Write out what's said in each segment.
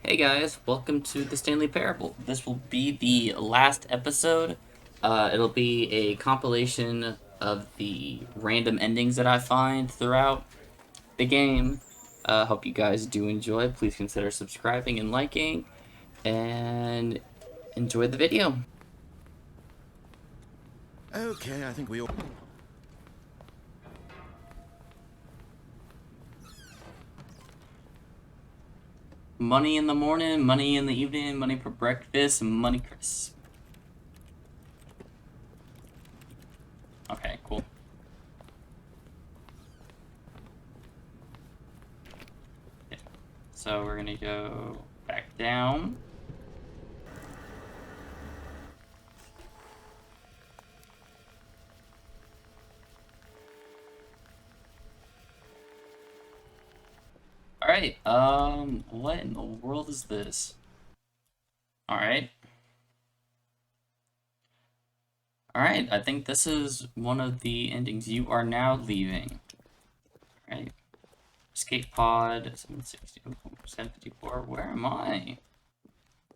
Hey guys, welcome to the Stanley Parable. This will be the last episode. It'll be a compilation of the random endings that I find throughout the game. Hope you guys do enjoy. Please consider subscribing and liking, and enjoy the video. Okay, I think we all... Money in the morning, money in the evening, money for breakfast, money crisp. Okay, cool. Okay. So we're gonna go back down. Alright, what in the world is this? Alright. Alright, I think this is one of the endings. You are now leaving. Alright. Escape pod, 760, 754, where am I?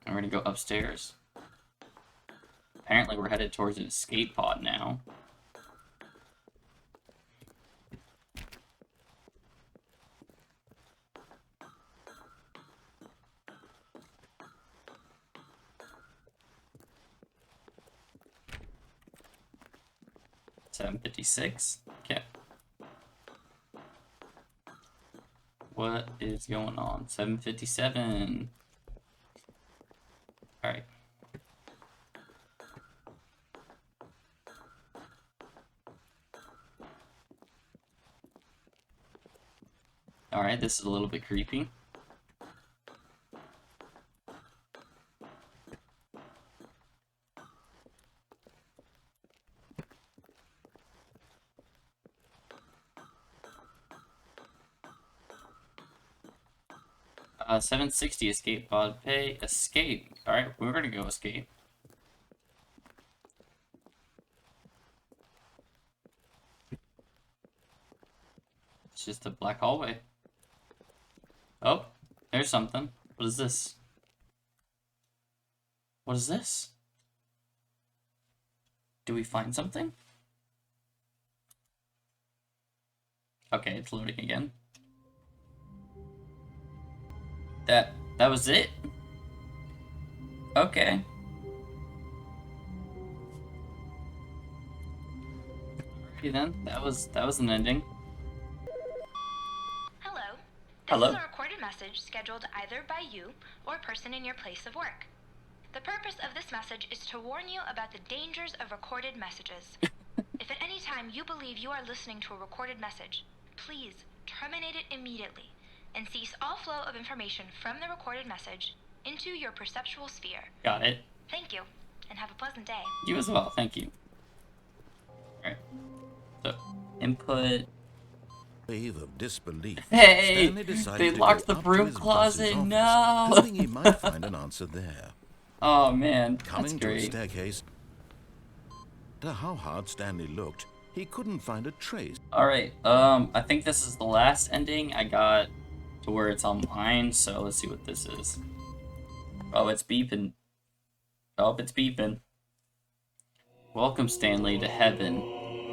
I'm gonna go upstairs. Apparently we're headed towards an escape pod now. $756. Okay. What is going on? 757. Alright. Alright, this is a little bit creepy. $760 escape pod pay. Escape. Alright, we're gonna go escape. It's just a black hallway. Oh, there's something. What is this? What is this? Do we find something? Okay, it's loading again. That was it? Okay. Okay then, that was an ending. Hello. Hello. This is a recorded message scheduled either by you or a person in your place of work. The purpose of this message is to warn you about the dangers of recorded messages. If at any time you believe you are listening to a recorded message, please terminate it immediately and cease all flow of information from the recorded message into your perceptual sphere. Got it. Thank you, and have a pleasant day. You as well, thank you. Alright. So, input. wave of disbelief. Hey! Stanley decided They to locked go the up broom to his boss's closet, office, no! hoping he might find an answer there. Oh man, that's Coming to a great. staircase, no matter how hard Stanley looked, he couldn't find a trace. Alright, I think this is the last ending. I got to where it's online, so let's see what this is. Oh, it's beeping. Oh, it's beeping. Welcome, Stanley, to heaven.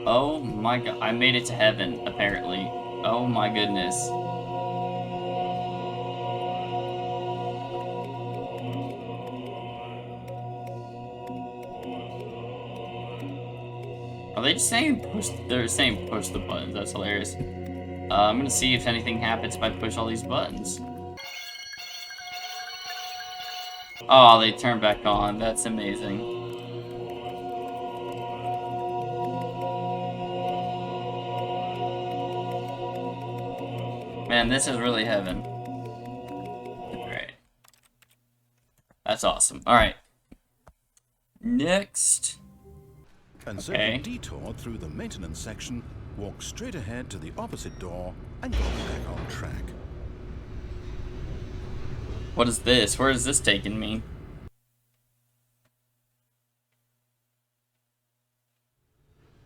Oh my god, I made it to heaven, apparently. Oh my goodness. Are they just saying push? They're saying push the buttons. That's hilarious. I'm gonna see if anything happens if I push all these buttons. Oh, they turn back on. That's amazing. Man, this is really heaven. Alright. That's awesome. Alright. Next. And so Okay. he detoured through the maintenance section, walked straight ahead to the opposite door, and got back on track. What is this? Where is this taking me?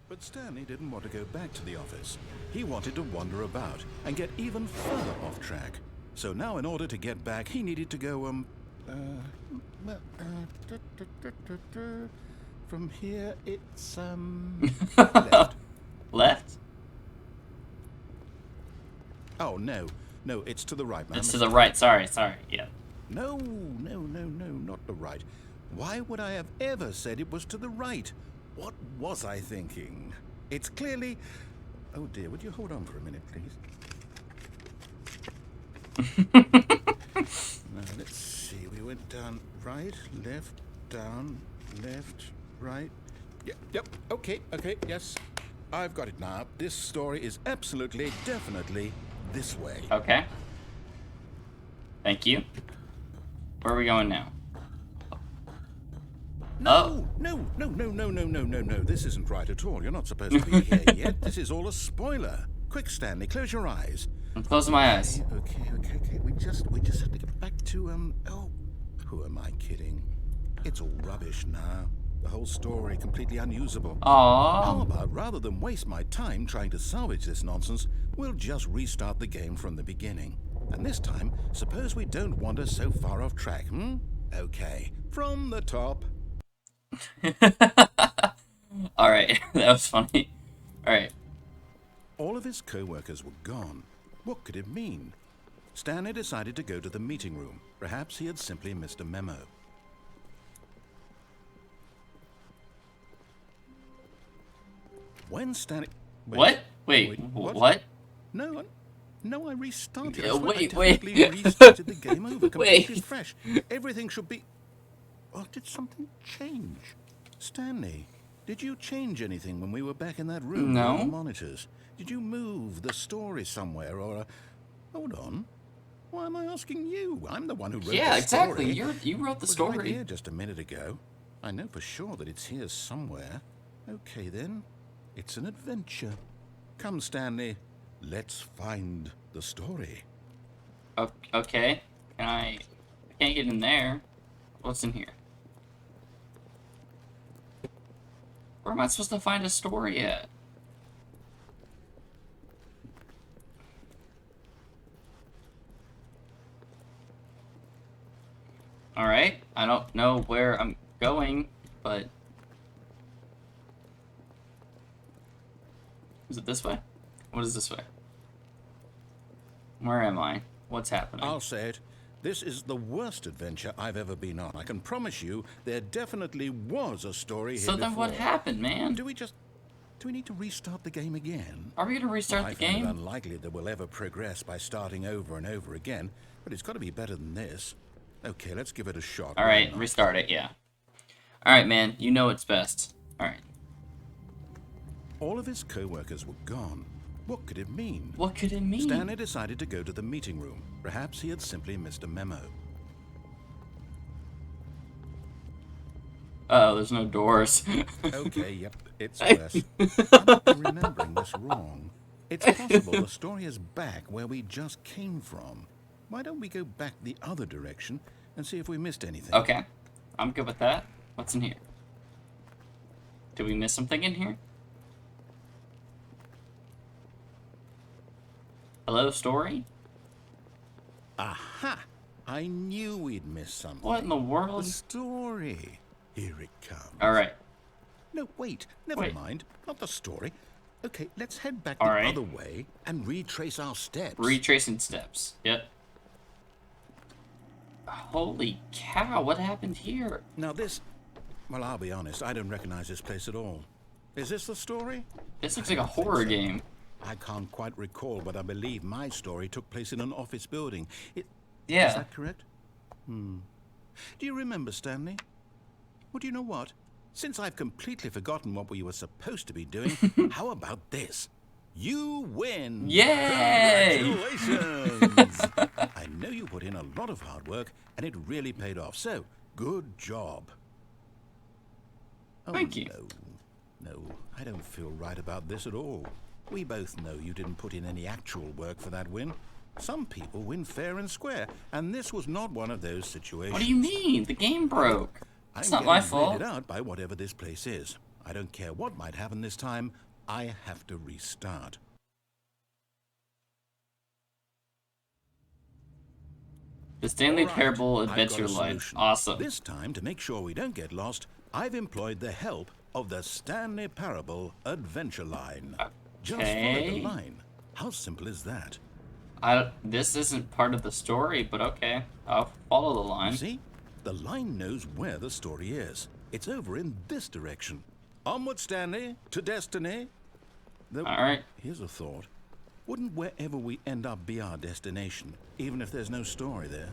But Stanley didn't want to go back to the office. He wanted to wander about and get even further off track. So now in order to get back, he needed to go, from here it's, left. Left? Oh, no. No, it's to the right, man. It's to the right. Sorry. Yeah. No, not the right. Why would I have ever said it was to the right? What was I thinking? It's clearly... Oh dear, would you hold on for a minute, please? Now, let's see. We went down right, left, down, left, right. Yep, okay, yes. I've got it now. This story is absolutely, definitely this way. Okay. Thank you. Where are we going now? No. This isn't right at all. You're not supposed to be here yet. This is all a spoiler. Quick, Stanley, close your eyes. I'm closing my eyes. Okay. We just have to get back to, oh, who am I kidding? It's all rubbish now. The whole story completely unusable. Aww. How about, rather than waste my time trying to salvage this nonsense, we'll just restart the game from the beginning. And this time, suppose we don't wander so far off track, Okay, from the top. Alright, that was funny. Alright. All of his co-workers were gone. What could it mean? Stanley decided to go to the meeting room. Perhaps he had simply missed a memo. When Stanley... What? Wait, what? No, I restarted. Yeah, wait. I restarted the game over, completely Wait. fresh. Everything should be... Oh, did something change? Stanley, did you change anything when we were back in that room No. with the monitors? Did you move the story somewhere, or... Hold on. Why am I asking you? I'm the one who wrote the story. Yeah, exactly. You wrote the It was story. right here just a minute ago. I know for sure that it's here somewhere. Okay, then. It's an adventure. Come, Stanley. Let's find the story. Okay. I can't get in there. What's in here? Where am I supposed to find a story at? Alright, I don't know where I'm going, but... Is it this way? What is this way? Where am I? What's happening? I'll say it. This is the worst adventure I've ever been on. I can promise you there definitely was a story here So then what before. happened, man? Do we need to restart the game again? Are we gonna restart the I find it game? unlikely that we'll ever progress by starting over and over again, but it's got to be better than this. Okay, let's give it a shot. Alright, restart it, yeah. Alright, man, you know it's best. Alright. All of his co-workers were gone. What could it mean? What could it mean? Stanley decided to go to the meeting room. Perhaps he had simply missed a memo. Uh-oh, there's no doors. Okay, yep, it's worse. I'm remembering this wrong. It's possible the story is back where we just came from. Why don't we go back the other direction and see if we missed anything? Okay, I'm good with that. What's in here? Did we miss something in here? Hello, story? Aha! I knew we'd missed something. What in the The world? story. Here it comes. Alright. No, wait. Never Wait. mind. Not the story. Okay, let's head back All the right. other way and retrace our steps. Retracing steps. Yep. Holy cow, what happened here? Now this... Well, I'll be honest. I don't recognize this place at all. Is this the story? This looks I like a don't think horror so. game. I can't quite recall, but I believe my story took place in an office building. Is Yeah. that correct? Do you remember, Stanley? Well, do you know what? Since I've completely forgotten what we were supposed to be doing, how about this? You win! Yay! Congratulations! I know you put in a lot of hard work, and it really paid off. So, good job. Oh, Thank you. No, I don't feel right about this at all. We both know you didn't put in any actual work for that win. Some people win fair and square, and this was not one of those situations. What do you mean? The game broke. It's I'm not my getting fault. weirded out by whatever this place is. I don't care what might happen this time. I have to restart. The Stanley All right, Parable I've got Adventure a Line. solution. Awesome. This time, to make sure we don't get lost, I've employed the help of the Stanley Parable Adventure Line. Just follow Okay. the line. How simple is that? This isn't part of the story, but okay. I'll follow the line. See? The line knows where the story is. It's over in this direction. Onward, Stanley, to destiny. Though, Alright. here's a thought. Wouldn't wherever we end up be our destination, even if there's no story there?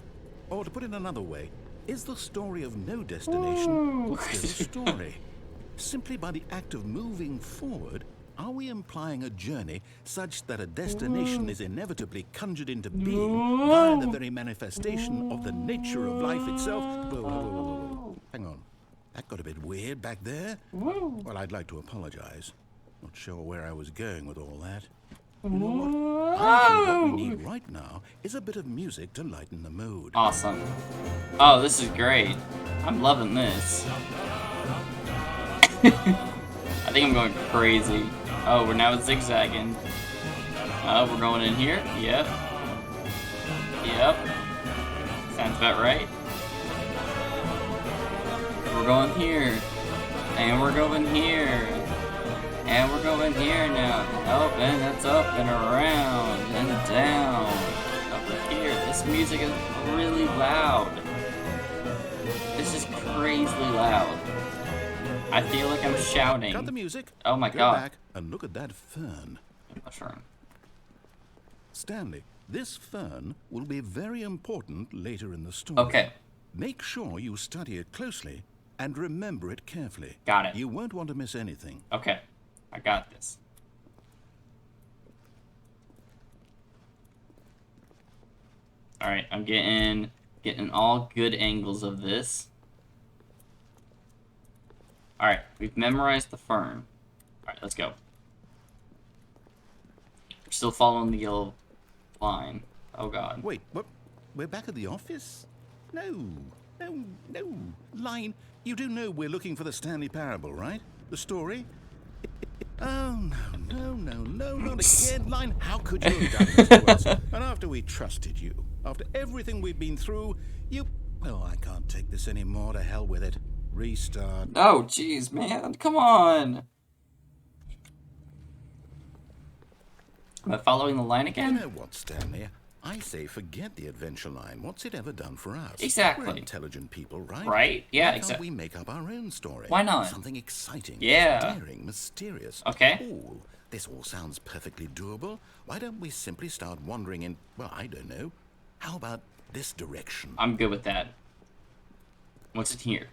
Or to put it another way, is the story of no destination still a story? Simply by the act of moving forward, are we implying a journey such that a destination is inevitably conjured into being by the very manifestation of the nature of life itself? Whoa, whoa, whoa, whoa, whoa. Hang on. That got a bit weird back there. Well, I'd like to apologize. Not sure where I was going with all that. You know what? I think what we need right now is a bit of music to lighten the mood. Awesome. Oh, this is great. I'm loving this. I think I'm going crazy. Oh, we're now zigzagging. Oh, we're going in here. Yep. Yep. Sounds about right. We're going here. And we're going here. And we're going here now. Up and that's up and around and down. Over here. This music is really loud. This is crazily loud. I feel like I'm shouting. Cut the music. Oh my Go god. back and look at that fern. Mushroom. Stanley, this fern will be very important later in the story. Okay. Make sure you study it closely and remember it carefully. Got it. You won't want to miss anything. Okay. I got this. Alright, I'm getting all good angles of this. Alright, we've memorized the fern. Alright, let's go. We're still following the yellow line. Oh god. Wait, what? We're back at the office? No. Line, you do know we're looking for the Stanley Parable, right? The story? Oh, no, not again. Line, how could you have done this to us? And after we trusted you, after everything we've been through, you... Well, I can't take this anymore. To hell with it. Restart. Oh, jeez, man. Come on. Am I following the line You again? know what, Stanley? I say forget the adventure line. What's it ever done for us? Exactly. We're intelligent people, right? Right? Yeah, Why can't exactly. we make up our own story? Why not? Something exciting. Yeah. Daring, mysterious. Okay. Ooh, this all sounds perfectly doable. Why don't we simply start wandering in, well, I don't know. How about this direction? I'm good with that. What's in here?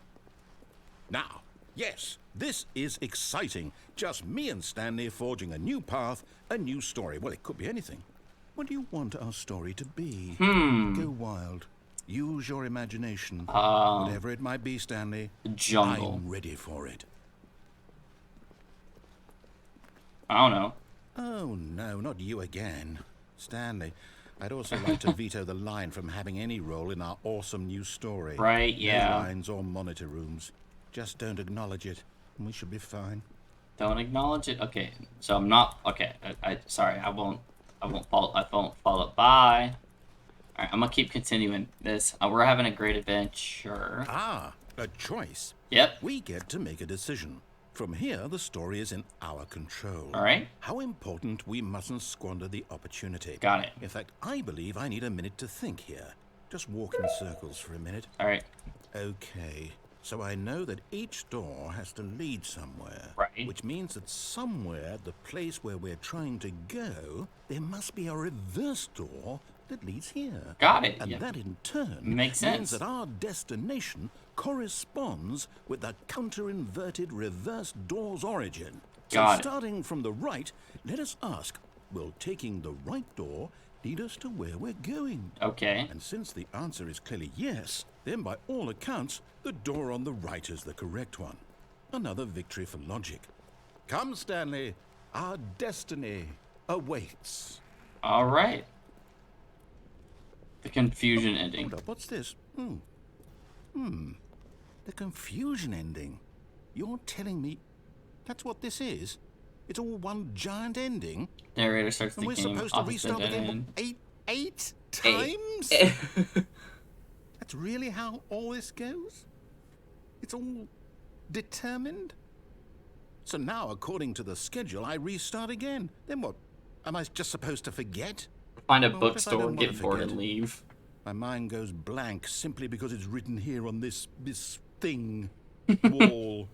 Now, yes, this is exciting. Just me and Stanley forging a new path, a new story. Well, it could be anything. What do you want our story to be? Go wild. Use your imagination. Whatever it might be, Stanley. Jungle. I'm ready for it. I don't know. Oh, no, not you again. Stanley, I'd also like to veto the line from having any role in our awesome new story. Right, yeah. No lines or monitor rooms. Just don't acknowledge it, and we should be fine. Don't acknowledge it. Okay, so I'm not. Okay, sorry. I won't follow. Bye. All right, I'm gonna keep continuing this. We're having a great adventure. Ah, a choice. Yep. We get to make a decision. From here, the story is in our control. All right. How important we mustn't squander the opportunity. Got it. In fact, I believe I need a minute to think here. Just walk in circles for a minute. All right. Okay, so I know that each door has to lead somewhere. Right. Which means that somewhere, the place where we're trying to go, there must be a reverse door that leads here. Got it. And Yeah. that in turn Makes means sense. that our destination corresponds with the counter-inverted reverse door's origin. Got So it. starting from the right, let us ask, will taking the right door lead us to where we're going? Okay. And since the answer is clearly yes, then by all accounts, the door on the right is the correct one. Another victory for logic. Come, Stanley, our destiny awaits. All right. The confusion ending. Hold up, what's this? The confusion ending. You're telling me that's what this is? It's all one giant ending? Narrator starts And the we're game. supposed to Office restart the dead game end. eight times? That's really how all this goes? It's all determined? So now, according to the schedule, I restart again. Then what? Am I just supposed to forget? Find a Well, what if I bookstore, don't wanna get bored, and forget? leave. My mind goes blank simply because it's written here on this thing, wall.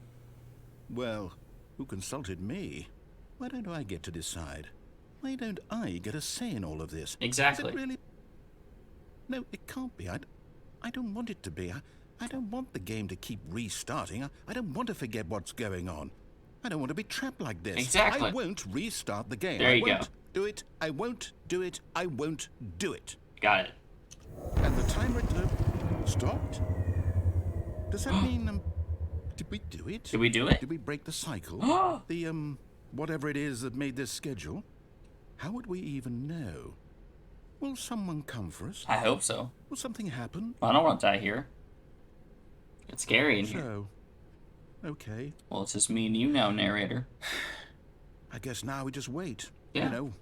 Well, who consulted me? Why don't I get to decide? Why don't I get a say in all of this? Exactly. Is it really? No, it can't be. I don't want it to be. I don't want the game to keep restarting. I don't want to forget what's going on. I don't want to be trapped like this. Exactly. I won't restart the game. There you I won't go. do it. I won't do it. I won't do it. Got it. And the timer stopped? Does that mean, did we do it? Did we do it? Did we break the cycle? The, whatever it is that made this schedule? How would we even know? Will someone come for us? I hope so. Will something happen? I don't want to die here. It's scary in here. So, okay. Well, it's just me and you now, narrator. I guess now we just wait. Yeah. You know,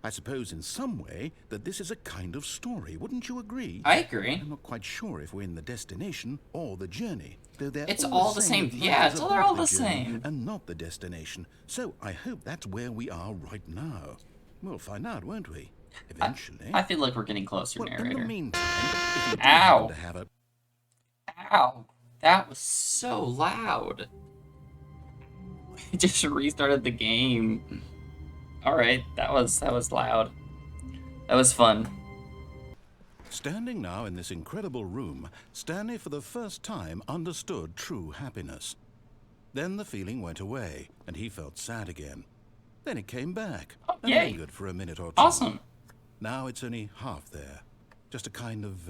I suppose in some way that this is a kind of story. Wouldn't you agree? I agree. I'm not quite sure if we're in the destination or the journey. Though they're It's all the same. that Yeah, life is they're all about the journey same. and not the destination. So I hope that's where we are right now. We'll find out, won't we? Eventually. I feel like we're getting closer, well, in narrator. the meantime, if you do Ow. happen to have a Ow. That was so loud. It just restarted the game. Alright, that was loud. That was fun. Standing now in this incredible room, Stanley for the first time understood true happiness. Then the feeling went away, and he felt sad again. Then it came back, and yay. lingered for a minute or two. Awesome. Now it's only half there. Just a kind of,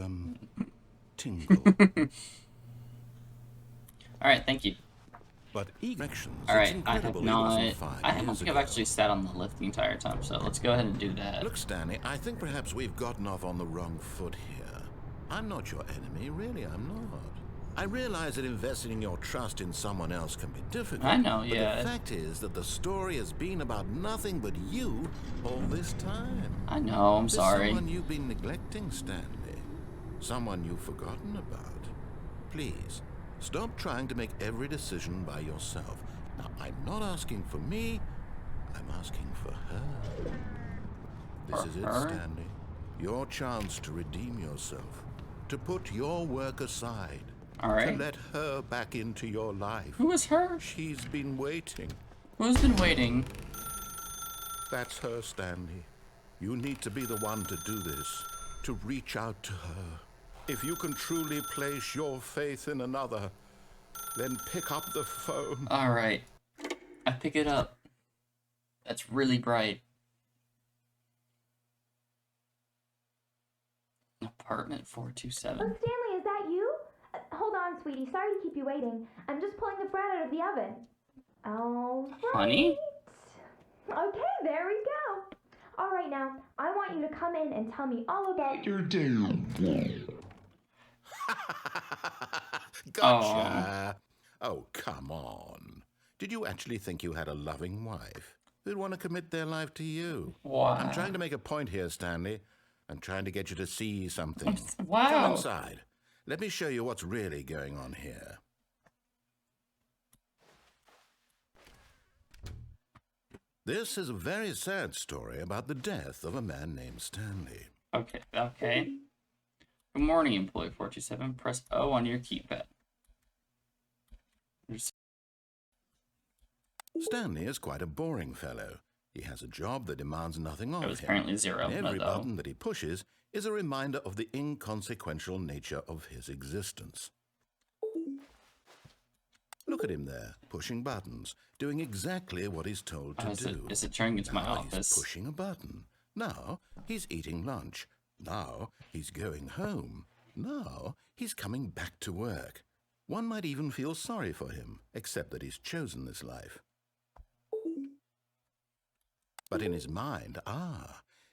tingle. Alright, thank you. But erections, it's Alright, I have incredible he not... wasn't 5 I don't years think I've ago. actually sat on the lift the entire time, so let's go ahead and do that. Look, Stanley, I think perhaps we've gotten off on the wrong foot here. I'm not your enemy, really, I'm not. I realize that investing your trust in someone else can be difficult. I know, but yeah. the fact is that the story has been about nothing but you all this time. I know, I'm There's sorry. someone you've been neglecting, Stanley. Someone you've forgotten about. Please, stop trying to make every decision by yourself. Now, I'm not asking for me, I'm asking for her. This For is it, her? Stanley. Your chance to redeem yourself. To put your work aside. Alright. To let her back into your life. Who is her? She's been waiting. Who's been waiting? That's her, Stanley. You need to be the one to do this. To reach out to her. If you can truly place your faith in another, then pick up the phone. Alright. I pick it up. That's really bright. Apartment 427. Oh, Stanley, is that you? Hold on, sweetie. Sorry to keep you waiting. I'm just pulling the bread out of the oven. All right. Honey? Okay, there we go. All right, now, I want you to come in and tell me all about your day. Gotcha. Oh, come on. Did you actually think you had a loving wife who'd want to commit their life to you? Wow. I'm trying to make a point here, Stanley. I'm trying to get you to see something. Come Wow. inside. Let me show you what's really going on here. This is a very sad story about the death of a man named Stanley. Okay, okay. Good morning, employee 427. Press O on your keypad. Stanley is quite a boring fellow. He has a job that demands nothing of It was him. apparently 0. And every No, button that he pushes is a reminder of the inconsequential nature of his existence. Look at him there, pushing buttons, doing exactly what he's told to do. Is it turning into my Now office? he's pushing a button. Now he's eating lunch. Now he's going home. Now he's coming back to work. One might even feel sorry for him, except that he's chosen this life. But in his mind,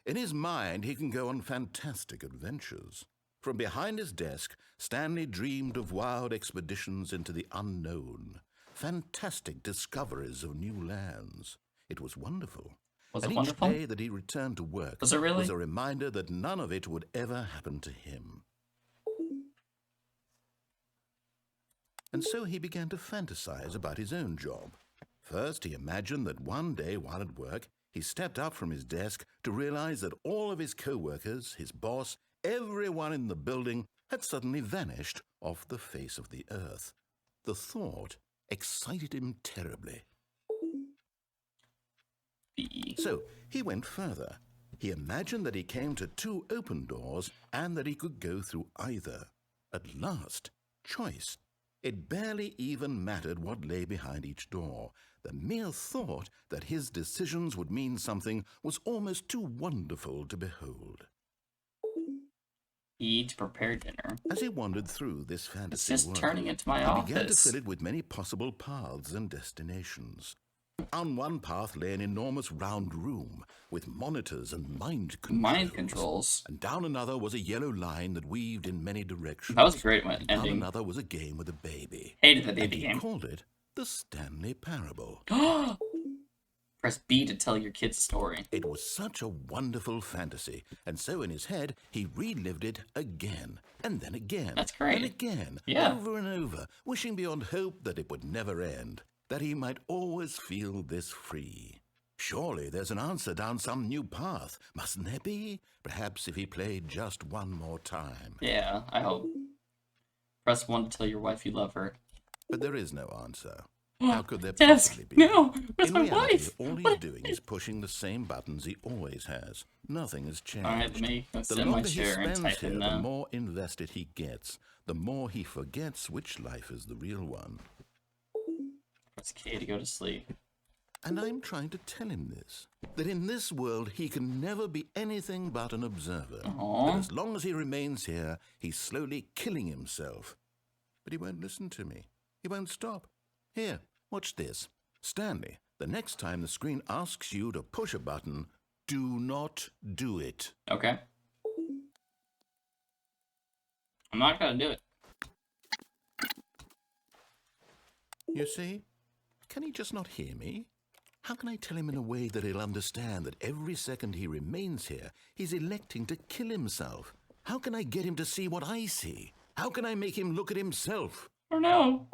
in his mind he can go on fantastic adventures. From behind his desk, Stanley dreamed of wild expeditions into the unknown, fantastic discoveries of new lands. It was wonderful. Was And it each wonderful? day that he returned to work Was it really? was a reminder that none of it would ever happen to him. And so he began to fantasize about his own job. First, he imagined that one day while at work, he stepped up from his desk to realize that all of his co-workers, his boss, everyone in the building had suddenly vanished off the face of the earth. The thought excited him terribly. So he went further. He imagined that he came to 2 open doors and that he could go through either. At last, choice. It barely even mattered what lay behind each door. The mere thought that his decisions would mean something was almost too wonderful to behold. Eat, prepare dinner. As he wandered through this It's fantasy just world, turning into my he began to office. fill it with many possible paths and destinations. On one path lay an enormous round room with monitors and mind controls. Mind controls. And down another was a yellow line that weaved in many directions. That was a great one. And down Ending. another was a game with a baby. Hated the And baby he game. called it the Stanley Parable. Press B to tell your kids a story. It was such a wonderful fantasy, and so in his head he relived it again, and then again, That's great. and again, Yeah. over and over, wishing beyond hope that it would never end, that he might always feel this free. Surely there's an answer down some new path, mustn't there be? Perhaps if he played just one more time. Yeah, I hope. Press 1 to tell your wife you love her. But there is no answer. How could there Desk! possibly be? No! Where's In my reality, wife? all he's doing is pushing the same buttons he always has. Nothing has changed. Alright, let me go sit The in my longer he chair and spends type here, in the them. more invested he gets, the more he forgets which life is the real one. Press K to go to sleep. And I'm trying to tell him this, that in this world he can never be anything but an observer. Aw. That as long as he remains here, he's slowly killing himself. But he won't listen to me. He won't stop. Here, watch this. Stanley, the next time the screen asks you to push a button, do not do it. Okay. I'm not gonna do it. You see? Can he just not hear me? How can I tell him in a way that he'll understand that every second he remains here, he's electing to kill himself? How can I get him to see what I see? How can I make him look at himself? Oh no!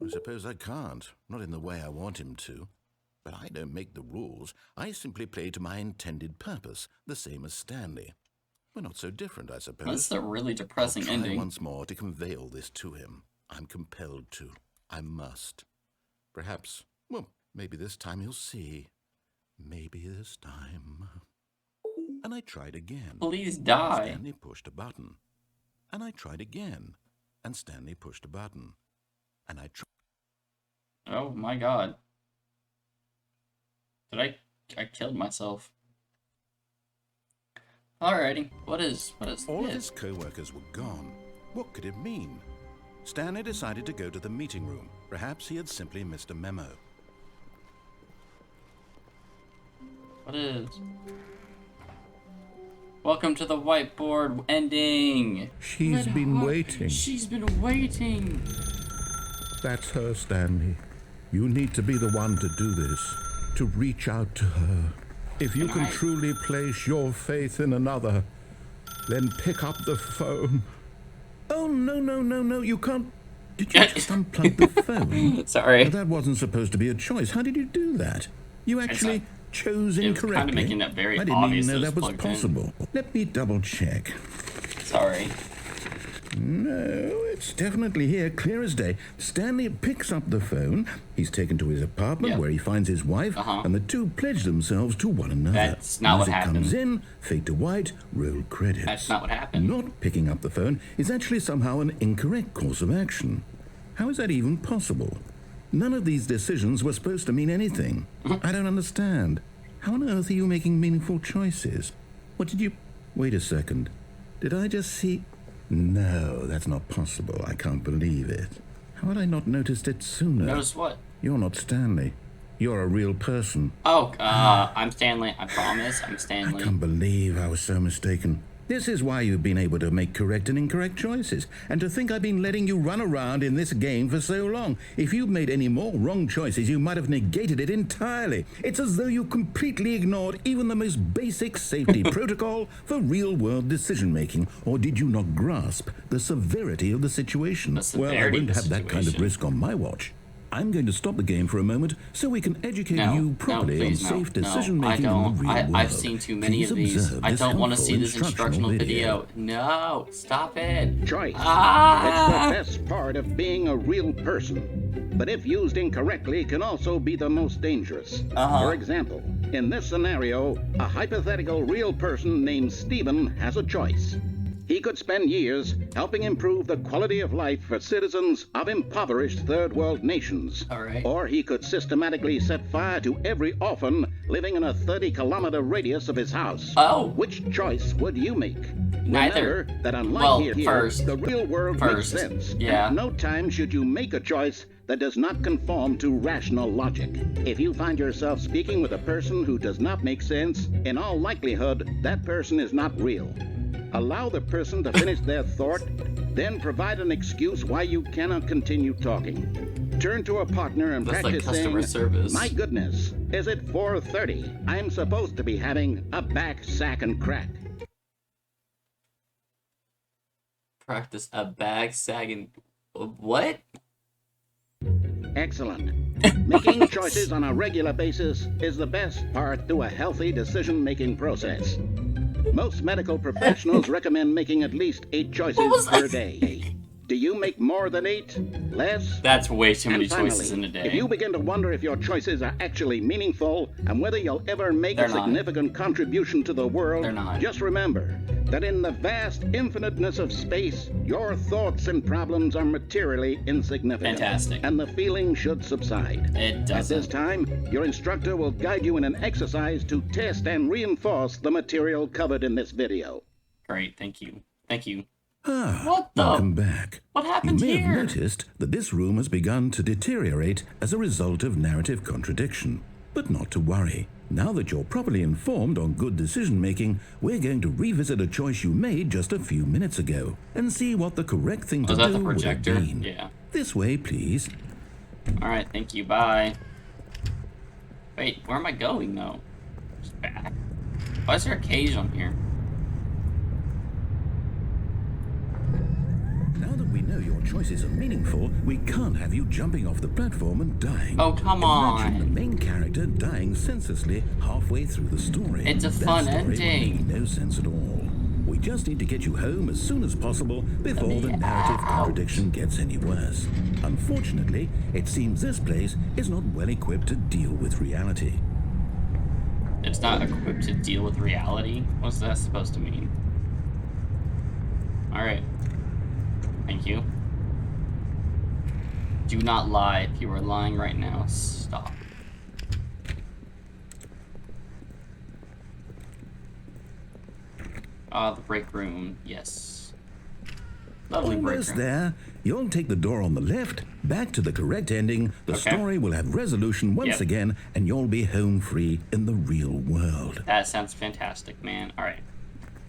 I suppose I can't, not in the way I want him to. But I don't make the rules. I simply play to my intended purpose, the same as Stanley. We're not so different, I suppose. That's a really depressing I'll try ending. once more to convey all this to him. I'm compelled to. I must. Perhaps, well, maybe this time he'll see. Maybe this time. And I tried again. Please die. Stanley pushed a button. And I tried again. And Stanley pushed a button. And I tried. Oh my god. Did I killed myself. Alrighty. What is All of this? his co-workers were gone. What could it mean? Stanley decided to go to the meeting room. Perhaps he had simply missed a memo. What is? Welcome to the whiteboard ending. She's Red been Hawk. waiting. She's been waiting. That's her, Stanley. You need to be the one to do this, to reach out to her. If you can I- truly place your faith in another, then pick up the phone. Oh, no, you can't. Did you just unplug the phone? Sorry. That wasn't supposed to be a choice. How did you do that? You actually chose it was incorrectly. kind of making it very I didn't obvious even know it that was was plugged in. possible. Let me double check. Sorry. No, it's definitely here, clear as day. Stanley picks up the phone. He's taken to his apartment Yep. where he finds his wife, Uh-huh. and the two pledge themselves to one another. That's not what Music happened. comes in, fade to white, roll credits. That's not what happened. Not picking up the phone is actually somehow an incorrect course of action. How is that even possible? None of these decisions were supposed to mean anything. I don't understand. How on earth are you making meaningful choices? What did you... Wait a second. Did I just see... No, that's not possible. I can't believe it. How had I not noticed it sooner? Notice what? You're not Stanley. You're a real person. Oh, I'm Stanley. I promise. I'm I Stanley. can't believe I was so mistaken. This is why you've been able to make correct and incorrect choices. And to think I've been letting you run around in this game for so long. If you'd made any more wrong choices, you might have negated it entirely. It's as though you completely ignored even the most basic safety protocol for real-world decision-making. Or did you not grasp the severity of the situation? The Well, I severity won't of the have that kind of situation. risk on my watch. I'm going to stop the game for a moment so we can educate you properly please, on safe no, decision-making I in don't. the real world. I've seen too many Please of these. observe I this don't want to helpful see this instructional video. No, stop it. Choice. Ah! It's the best part of being a real person. But if used incorrectly, can also be the most dangerous. For example, in this scenario, a hypothetical real person named Stephen has a choice. He could spend years helping improve the quality of life for citizens of impoverished third world nations. All right. Or he could systematically set fire to every orphan living in a 30-kilometer radius of his house. Oh. Which choice would you make? Neither. Remember that unlike Well, here, first. the real world First. makes sense. Yeah. At no time should you make a choice that does not conform to rational logic. If you find yourself speaking with a person who does not make sense, in all likelihood, that person is not real. Allow the person to finish their thought, then provide an excuse why you cannot continue talking. Turn to a partner and That's like practice customer saying, service. "My goodness, is it 4:30? I'm supposed to be having a back, sack, and crack." Practice a bag sagging. What? Excellent. Making choices on a regular basis is the best part to a healthy decision-making process. Most medical professionals recommend making at least 8 choices per day. Do you make more than 8? Less? That's way too many And finally, choices in a day. if you begin to wonder if your choices are actually meaningful and whether you'll ever make They're a not. significant contribution to the world, They're not. just remember that in the vast infiniteness of space, your thoughts and problems are materially insignificant. Fantastic. And the feeling should subside. It At this doesn't. time, your instructor will guide you in an exercise to test and reinforce the material covered in this video. Great, thank you. Thank you. Ah, What the- welcome back. What happened You may here? have noticed that this room has begun to deteriorate as a result of narrative contradiction. But not to worry. Now that you're properly informed on good decision-making, we're going to revisit a choice you made just a few minutes ago and see what the correct thing to Was that do the would have projector? been. Yeah. This way, please. Alright, thank you. Bye. Wait, where am I going, though? Just back. Why is there a cage on here? Now that we know your choices are meaningful, we can't have you jumping off the platform and dying. Oh, come Imagine the on. main character dying senselessly halfway through the story. It's a That fun story would ending. make no sense at all. We just need to get you home as soon as possible before the narrative contradiction gets any worse. Unfortunately, it seems this place is not well equipped to deal with reality. It's not equipped to deal with reality? What's that supposed to mean? Alright. Thank you. Do not lie. If you are lying right now, stop. Ah, the break room. Yes. Lovely break Almost room. there. You'll take the door on the left, back to the correct ending. The Okay. story will have resolution once Yep. again, and you'll be home free in the real world. That sounds fantastic, man. Alright.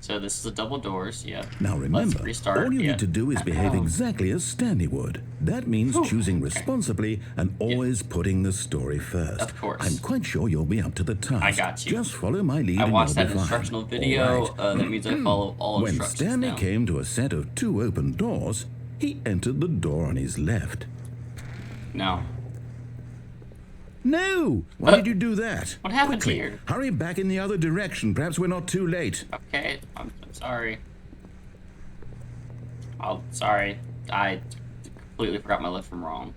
So this is the double doors, yep. Now remember, Let's restart. all you yeah. need to do is behave exactly as Stanley would. That means choosing responsibly and always putting the story first. Of course. I'm quite sure you'll be up to the task. I got you. Just follow my lead I and watched you'll that be fine. instructional video. All right. That means I follow all When instructions Stanley now. came to a set of 2 open doors, he entered the door on his left. No. No! Why did you do that? What happened Quickly, here? hurry back in the other direction. Perhaps we're not too late. Okay, I'm sorry. Oh, sorry. I completely forgot my left from wrong.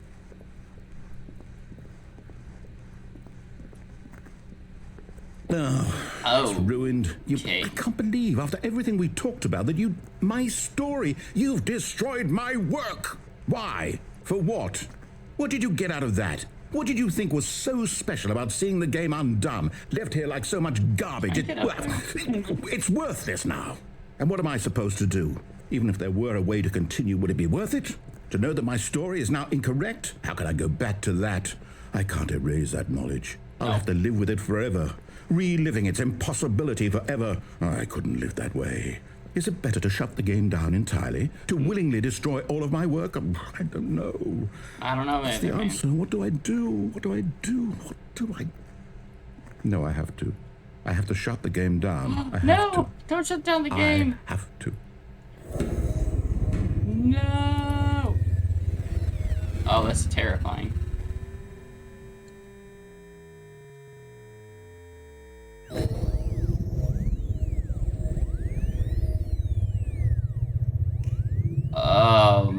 Oh, it's Oh, ruined. okay. I can't believe, after everything we talked about, that my story, you've destroyed my work. Why? For what? What did you get out of that? What did you think was so special about seeing the game undone, left here like so much garbage? It's worthless now. And what am I supposed to do? Even if there were a way to continue, would it be worth it? To know that my story is now incorrect? How can I go back to that? I can't erase that knowledge. I'll have to live with it forever, reliving its impossibility forever. I couldn't live that way. Is it better to shut the game down entirely? To willingly destroy all of my work? I don't know. I don't know, What's man. the answer? What do I do? What do I do? What do I... No, I have to. I have to shut the game down. I have to. No! Don't shut down the game! I have to. No! Oh, that's terrifying. Oh,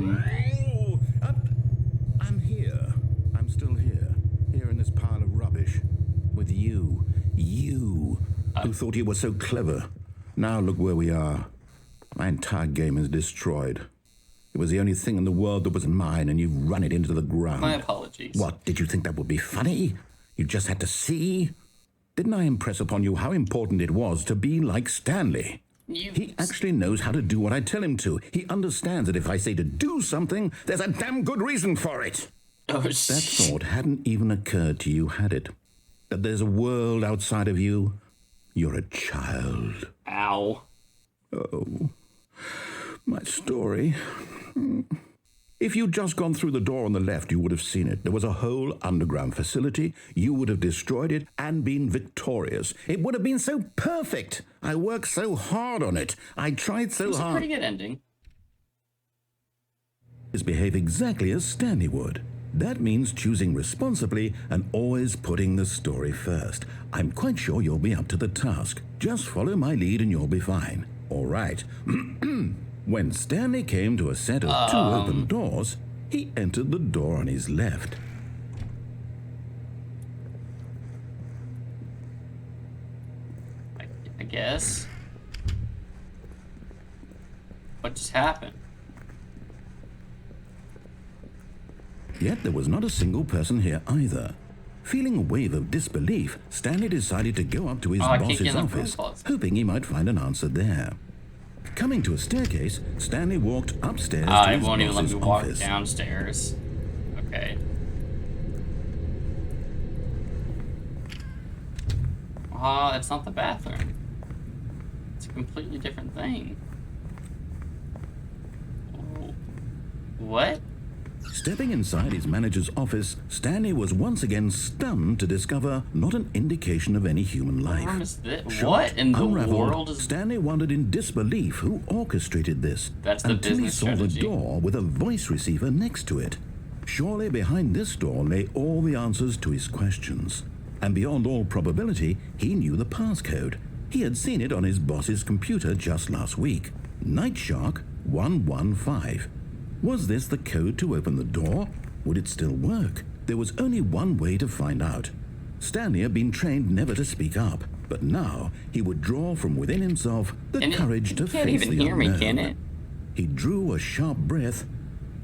I'm here. I'm still here. Here in this pile of rubbish. With you. You. Who thought you were so clever. Now look where we are. My entire game is destroyed. It was the only thing in the world that was mine, and you've run it into the ground. My apologies. What, did you think that would be funny? You just had to see? Didn't I impress upon you how important it was to be like Stanley? He actually knows how to do what I tell him to. He understands that if I say to do something, there's a damn good reason for it. Oh, That thought hadn't even occurred to you, had it? That there's a world outside of you? You're a child. Ow. Oh, my story. If you'd just gone through the door on the left, you would have seen it. There was a whole underground facility. You would have destroyed it and been victorious. It would have been so perfect. I worked so hard on it. I tried so It was a hard. pretty good ending. Behave exactly as Stanley would. That means choosing responsibly and always putting the story first. I'm quite sure you'll be up to the task. Just follow my lead and you'll be fine. All right. When Stanley came to a set of two open doors, he entered the door on his left. I guess. What just happened? Yet there was not a single person here either. Feeling a wave of disbelief, Stanley decided to go up to his I can't get boss's in the room office, closet. hoping he might find an answer there. Coming to a staircase, Stanley walked upstairs to It his won't even let boss's me walk office. downstairs. Okay. It's not the bathroom. It's a completely different thing. Oh. What? Stepping inside his manager's office, Stanley was once again stunned to discover not an indication of any human life. What is this? Shocked, What in the unraveled, world is... Stanley wondered in disbelief who orchestrated this That's the until he business saw strategy. the door with a voice receiver next to it. Surely behind this door lay all the answers to his questions. And beyond all probability, he knew the passcode. He had seen it on his boss's computer just last week. Nightshark 115. Was this the code to open the door? Would it still work? There was only one way to find out. Stanley had been trained never to speak up, but now he would draw from within himself the And courage to you can't face even the hear me, unknown. can it? He drew a sharp breath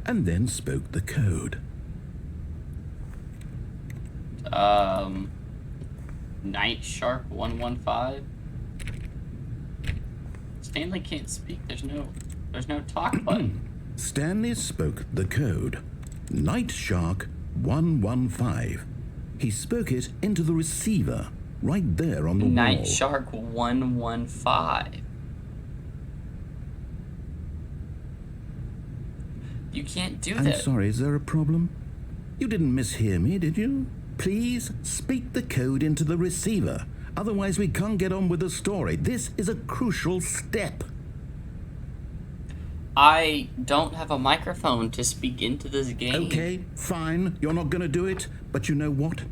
and then spoke the code. Night Shark 115. Stanley can't speak. There's no talk button. Stanley spoke the code. Night Shark 115. He spoke it into the receiver, right there on the wall. Night Shark 115. You can't do I'm that. sorry, is there a problem? You didn't mishear me, did you? Please speak the code into the receiver. Otherwise, we can't get on with the story. This is a crucial step. I don't have a microphone to speak into this game. Okay, fine. You're not going to do it. But you know what?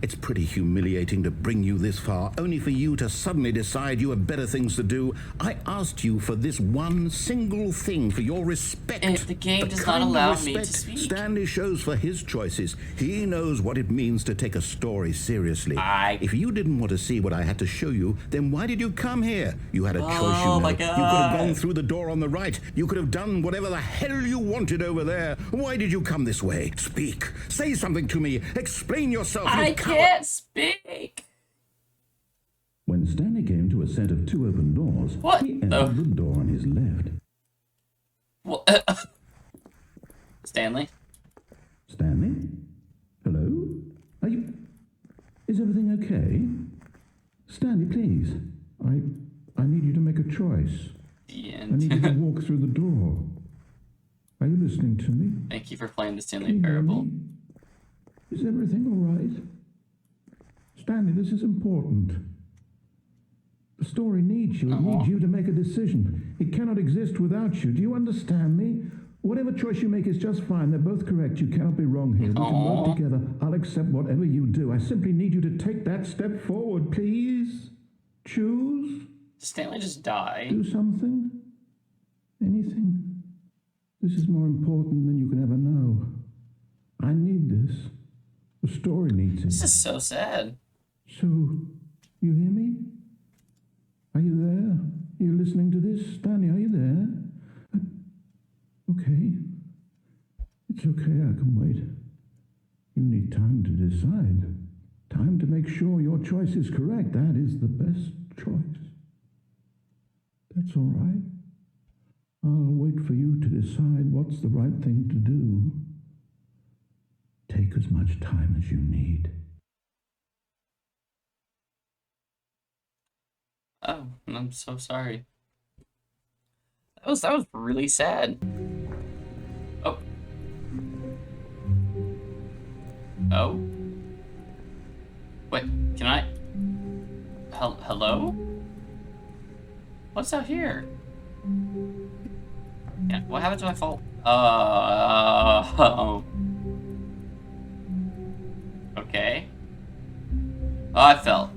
It's pretty humiliating to bring you this far, only for you to suddenly decide you have better things to do. I asked you for this one single thing, for your respect. And the game does not kind of allow me to respect speak. Stanley shows for his choices. He knows what it means to take a story seriously. If you didn't want to see what I had to show you, then why did you come here? You had a choice, you know. my You could have God. gone through the door on the right. You could have done whatever the hell you wanted over there. Why did you come this way? Speak. Say something to me. Explain yourself. you I coward. can't speak. When Stanley came to a set of two open doors, What he entered the door on his left. Well, Stanley? Stanley? Hello? Are you... Is everything okay? Stanley, please. I need you to make a choice. The I end. Are you listening to me? Thank you for playing the Can Stanley you hear Parable. me? Is everything all right? Stanley, this is important. The story needs you. It needs you to make a decision. It cannot exist without you. Do you understand me? Whatever choice you make is just fine. They're both correct. You cannot be wrong here. We can work together. I'll accept whatever you do. I simply need you to take that step forward, please. Choose. Did Stanley just die? Do something. Anything. This is more important than you can ever know. I need this. The story needs This it. is so sad. So, you hear me? Are you there? Are you listening to this? Stanley, are you there? Okay. It's okay, I can wait. You need time to decide. Time to make sure your choice is correct. That is the best choice. That's all right. I'll wait for you to decide what's the right thing to do. Take as much time as you need. Oh, I'm so sorry. That was really sad. Oh. Oh. Wait, can I? Hello? What's out here? Yeah, what happened to my phone? Okay. Oh, I fell.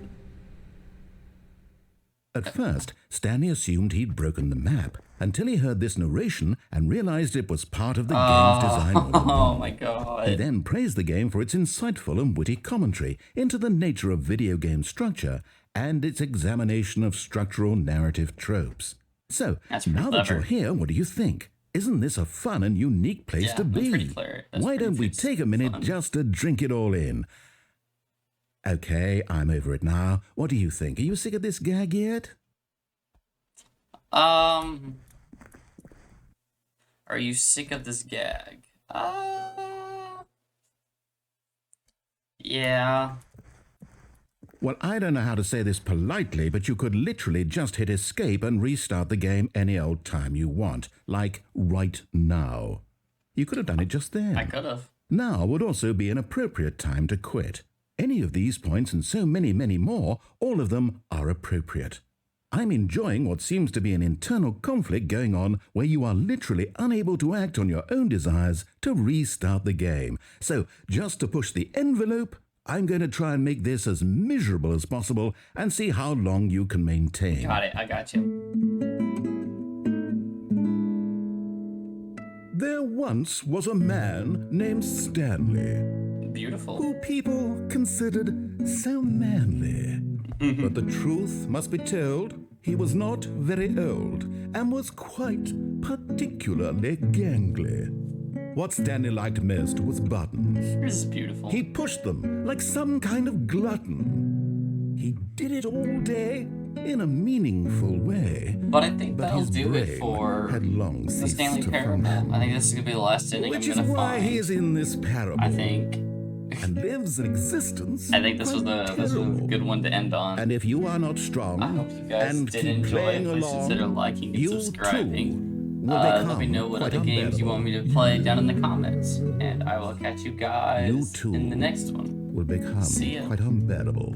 At first, Stanley assumed he'd broken the map until he heard this narration and realized it was part of the game's design all Oh along. my He god. then praised the game for its insightful and witty commentary into the nature of video game structure and its examination of structural narrative tropes. So, That's pretty now that clever. you're here, what do you think? Isn't this a fun and unique place Yeah, to that's be? pretty clear. That's Why pretty don't we fun. take a minute just to drink it all in? Okay, I'm over it now. What do you think? Are you sick of this gag yet? Are you sick of this gag? Yeah. Well, I don't know how to say this politely, but you could literally just hit escape and restart the game any old time you want, like right now. You could have done it just then. I could have. Now would also be an appropriate time to quit. Any of these points and so many, many more, all of them are appropriate. I'm enjoying what seems to be an internal conflict going on where you are literally unable to act on your own desires to restart the game. So, just to push the envelope, I'm going to try and make this as miserable as possible and see how long you can maintain. Got it. I got you. There once was a man named Stanley, Beautiful. who people considered so manly. But the truth must be told, he was not very old and was quite particularly gangly. What Stanley liked most was buttons. This is beautiful. He pushed them like some kind of glutton. He did it all day in a meaningful way. But I think But that'll his do brain it for had long the ceased Stanley to Parable. function. I think this is gonna be the last ending Which I'm is gonna why find. he is in this parable. I think. And lives an existence. I think this was quite this was a terrible. good one to end on. And if you are not strong I hope you guys and did keep enjoy playing it. Please along, consider liking and you subscribing. too will Let become me know what quite other games you want me to play down in the comments, and I will catch you guys You too in the next one. will become See ya. quite unbearable.